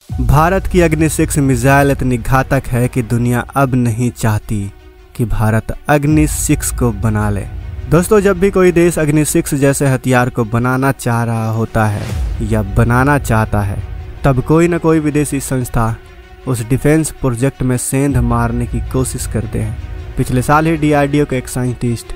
भारत की अग्नि 6 मिसाइल इतनी घातक है कि दुनिया अब नहीं चाहती कि भारत अग्नि 6 को बना ले। दोस्तों, जब भी कोई देश अग्नि 6 जैसे हथियार को बनाना चाह रहा होता है या बनाना चाहता है, तब कोई न कोई विदेशी संस्था उस डिफेंस प्रोजेक्ट में सेंध मारने की कोशिश करते हैं। पिछले साल ही DRDO के एक साइंटिस्ट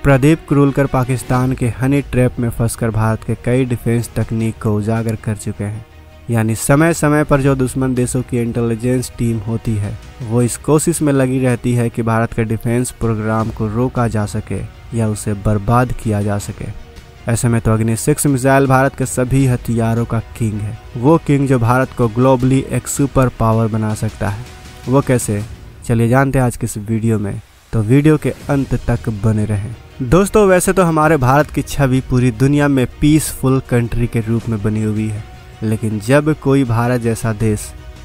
प्रदीप क्रूलकर पाकिस्तान के हनी ट्रैप में फंसकर भारत के कई डिफेंस तकनीक को उजागर कर चुके हैं। यानी समय समय पर जो दुश्मन देशों की इंटेलिजेंस टीम होती है वो इस कोशिश में लगी रहती है कि भारत के डिफेंस प्रोग्राम को रोका जा सके या उसे बर्बाद किया जा सके। ऐसे में तो अग्नि 6 मिसाइल भारत के सभी हथियारों का किंग है। वो किंग जो भारत को ग्लोबली एक सुपर पावर बना सकता है। वो कैसे, चलिए जानते हैं आज के इस वीडियो में, तो वीडियो के अंत तक बने रहें। दोस्तों, वैसे तो हमारे भारत की छवि पूरी दुनिया में पीसफुल कंट्री के रूप में बनी हुई है, लेकिन जब कोई भारत जैसा देश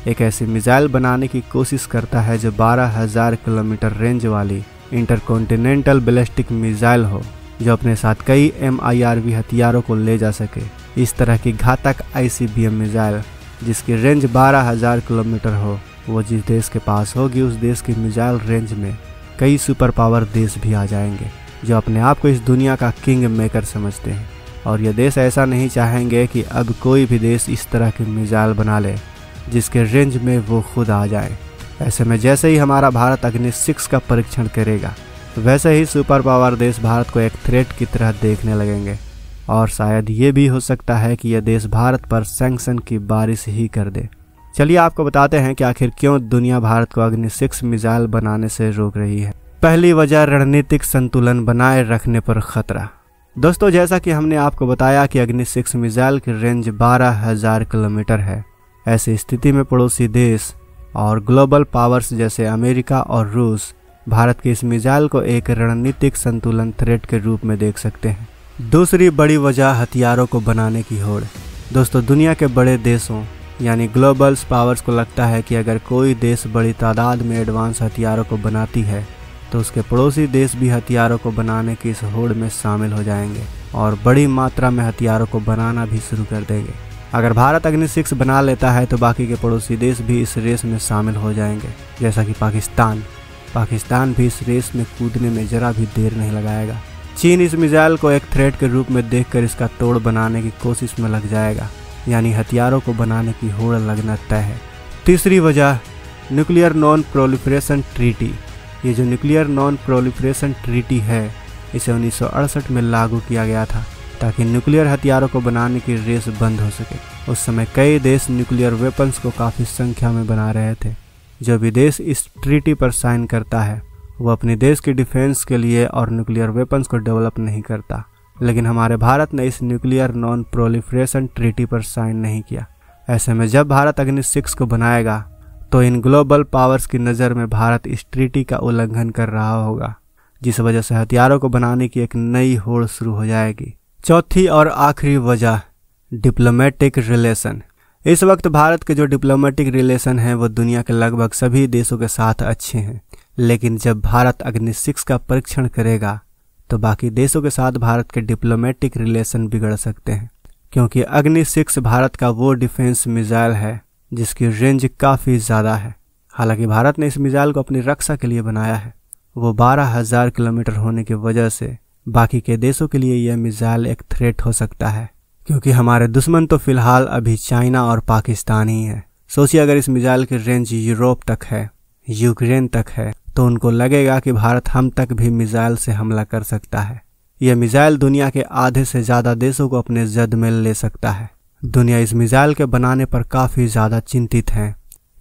एक ऐसी मिसाइल बनाने की कोशिश करता है जो 12,000 किलोमीटर रेंज वाली इंटरकॉन्टिनेंटल बैलिस्टिक मिसाइल हो, जो अपने साथ कई MIRV हथियारों को ले जा सके, इस तरह की घातक ICBM मिसाइल जिसकी रेंज 12,000 किलोमीटर हो, वो जिस देश के पास होगी उस देश की मिसाइल रेंज में कई सुपर पावर देश भी आ जाएंगे जो अपने आप को इस दुनिया का किंग मेकर समझते हैं। और ये देश ऐसा नहीं चाहेंगे कि अब कोई भी देश इस तरह की मिसाइल बना ले जिसके रेंज में वो खुद आ जाए। ऐसे में जैसे ही हमारा भारत अग्नि 6 का परीक्षण करेगा, वैसे ही सुपर पावर देश भारत को एक थ्रेट की तरह देखने लगेंगे और शायद ये भी हो सकता है कि यह देश भारत पर सैंक्शन की बारिश ही कर दे। चलिए आपको बताते हैं कि आखिर क्यों दुनिया भारत को अग्नि 6 मिसाइल बनाने से रोक रही है। पहली वजह, रणनीतिक संतुलन बनाए रखने पर खतरा। दोस्तों, जैसा कि हमने आपको बताया कि अग्नि 6 मिसाइल की रेंज 12,000 किलोमीटर है। ऐसी स्थिति में पड़ोसी देश और ग्लोबल पावर्स जैसे अमेरिका और रूस भारत की इस मिसाइल को एक रणनीतिक संतुलन थ्रेट के रूप में देख सकते हैं। दूसरी बड़ी वजह, हथियारों को बनाने की होड़। दोस्तों, दुनिया के बड़े देशों यानी ग्लोबल पावर्स को लगता है कि अगर कोई देश बड़ी तादाद में एडवांस हथियारों को बनाती है तो उसके पड़ोसी देश भी हथियारों को बनाने की इस होड़ में शामिल हो जाएंगे और बड़ी मात्रा में हथियारों को बनाना भी शुरू कर देंगे। अगर भारत अग्नि 6 बना लेता है तो बाकी के पड़ोसी देश भी इस रेस में शामिल हो जाएंगे, जैसा कि पाकिस्तान भी इस रेस में कूदने में जरा भी देर नहीं लगाएगा। चीन इस मिसाइल को एक थ्रेट के रूप में देखकर इसका तोड़ बनाने की कोशिश में लग जाएगा, यानी हथियारों को बनाने की होड़ लगना तय है। तीसरी वजह, न्यूक्लियर नॉन प्रोलिफरेशन ट्रीटी। ये जो न्यूक्लियर नॉन प्रोलिफरेशन ट्रीटी है, इसे 1968 में लागू किया गया था ताकि न्यूक्लियर हथियारों को बनाने की रेस बंद हो सके। उस समय कई देश न्यूक्लियर वेपन्स को काफ़ी संख्या में बना रहे थे। जो भी देश इस ट्रीटी पर साइन करता है वो अपने देश की डिफेंस के लिए और न्यूक्लियर वेपन्स को डेवलप नहीं करता, लेकिन हमारे भारत ने इस न्यूक्लियर नॉन प्रोलिफरेशन ट्रीटी पर साइन नहीं किया। ऐसे में जब भारत अग्नि 6 को बनाएगा तो इन ग्लोबल पावर्स की नज़र में भारत इस ट्रीटी का उल्लंघन कर रहा होगा, जिस वजह से हथियारों को बनाने की एक नई होड़ शुरू हो जाएगी। चौथी और आखिरी वजह, डिप्लोमेटिक रिलेशन। इस वक्त भारत के जो डिप्लोमेटिक रिलेशन हैं वो दुनिया के लगभग सभी देशों के साथ अच्छे हैं, लेकिन जब भारत अग्नि 6 का परीक्षण करेगा तो बाकी देशों के साथ भारत के डिप्लोमेटिक रिलेशन बिगड़ सकते हैं, क्योंकि अग्नि 6 भारत का वो डिफेंस मिसाइल है जिसकी रेंज काफ़ी ज़्यादा है। हालांकि भारत ने इस मिसाइल को अपनी रक्षा के लिए बनाया है। वो 12,000 किलोमीटर होने की वजह से बाकी के देशों के लिए यह मिसाइल एक थ्रेट हो सकता है, क्योंकि हमारे दुश्मन तो फिलहाल अभी चाइना और पाकिस्तान ही है। सोचिए, अगर इस मिसाइल की रेंज यूरोप तक है, यूक्रेन तक है, तो उनको लगेगा कि भारत हम तक भी मिसाइल से हमला कर सकता है। यह मिसाइल दुनिया के आधे से ज़्यादा देशों को अपने जद में ले सकता है। दुनिया इस मिसाइल के बनाने पर काफ़ी ज़्यादा चिंतित है,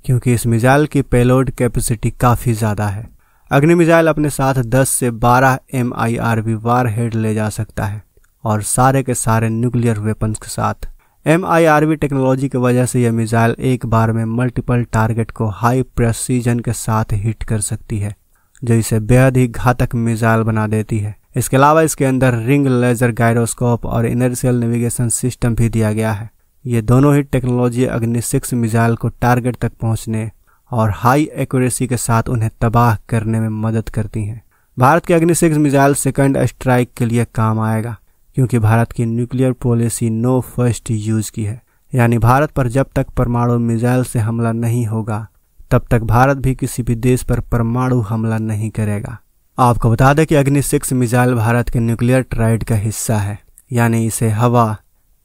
क्योंकि इस मिसाइल की पेलोड कैपेसिटी काफ़ी ज़्यादा है। अग्नि मिसाइल अपने साथ 10 से 12 MIRV वारहेड ले जा सकता है और सारे के सारे न्यूक्लियर वेपन्स के साथ। MIRV टेक्नोलॉजी की वजह से यह मिसाइल एक बार में मल्टीपल टारगेट को हाई प्रेसिजन के साथ हिट कर सकती है, जो इसे बेहद ही घातक मिसाइल बना देती है। इसके अलावा इसके अंदर रिंग लेजर गायरोस्कोप और इनर्शियल नेविगेशन सिस्टम भी दिया गया है। ये दोनों ही टेक्नोलॉजी अग्नि 6 मिसाइल को टारगेट तक पहुंचने और हाई एक्यूरेसी के साथ उन्हें तबाह करने में मदद करती हैं। भारत की अग्नि 6 मिसाइल सेकंड स्ट्राइक के लिए काम आएगा, क्योंकि भारत की nuclear policy no first use की है, यानी भारत पर जब तक परमाणु मिसाइल से हमला नहीं होगा तब तक भारत भी किसी भी देश पर परमाणु हमला नहीं करेगा। आपको बता दें कि अग्नि 6 मिसाइल भारत के न्यूक्लियर ट्राइड का हिस्सा है, यानी इसे हवा,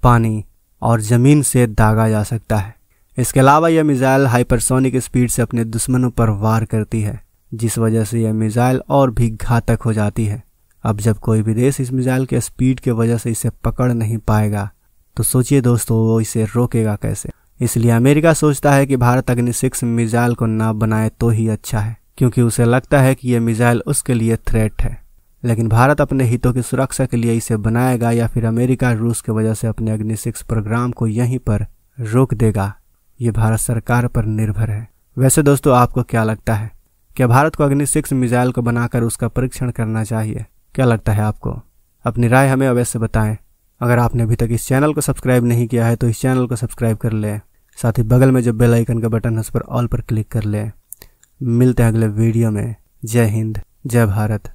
पानी और जमीन से दागा जा सकता है। इसके अलावा यह मिसाइल हाइपरसोनिक स्पीड से अपने दुश्मनों पर वार करती है, जिस वजह से यह मिसाइल और भी घातक हो जाती है। अब जब कोई भी देश इस मिसाइल के स्पीड की वजह से इसे पकड़ नहीं पाएगा तो सोचिए दोस्तों वो इसे रोकेगा कैसे। इसलिए अमेरिका सोचता है कि भारत अग्नि 6 मिसाइल को ना बनाए तो ही अच्छा है, क्योंकि उसे लगता है कि यह मिसाइल उसके लिए थ्रेट है। लेकिन भारत अपने हितों की सुरक्षा के लिए इसे बनाएगा या फिर अमेरिका रूस की वजह से अपने अग्नि 6 प्रोग्राम को यहीं पर रोक देगा, ये भारत सरकार पर निर्भर है। वैसे दोस्तों आपको क्या लगता है, क्या भारत को अग्नि 6 मिसाइल को बनाकर उसका परीक्षण करना चाहिए? क्या लगता है आपको? अपनी राय हमें अवश्य बताएं। अगर आपने अभी तक इस चैनल को सब्सक्राइब नहीं किया है तो इस चैनल को सब्सक्राइब कर लें, साथ ही बगल में जो बेल आइकन का बटन है उस पर ऑल पर क्लिक कर लें। मिलते हैं अगले वीडियो में। जय हिंद, जय भारत।